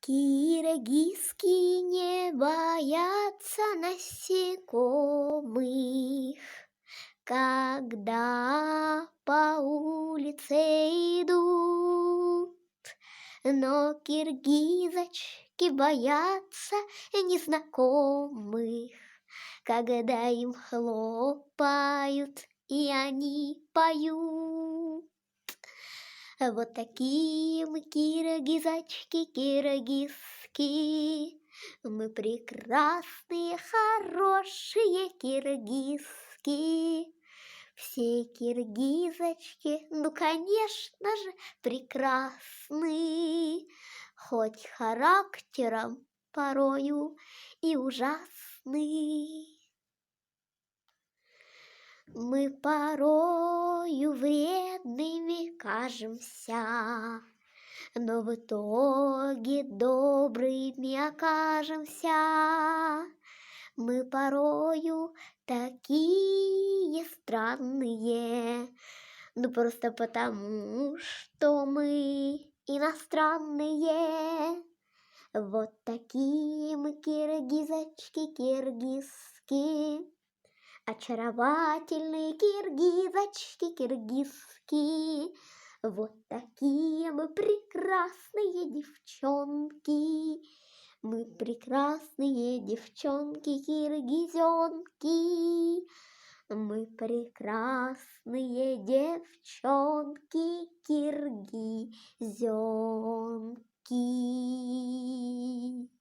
Киргизки не боятся насекомых, когда по улице идут. Но киргизочки боятся незнакомых, когда им хлопают, и они поют. Вот такие мы киргизочки, киргизки. Мы прекрасные, хорошие киргизки. Все киргизочки, ну, конечно же, прекрасны, хоть характером порою и ужасны. Мы порою вредными кажемся, но в итоге добрыми окажемся. Мы порою такие странные, ну просто потому, что мы иностранные. Вот такие мы киргизочки, киргизки. Очаровательные киргизочки, киргизки. Вот такие мы прекрасные девчонки. Мы прекрасные девчонки, киргизенки. Мы прекрасные девчонки, киргизенки.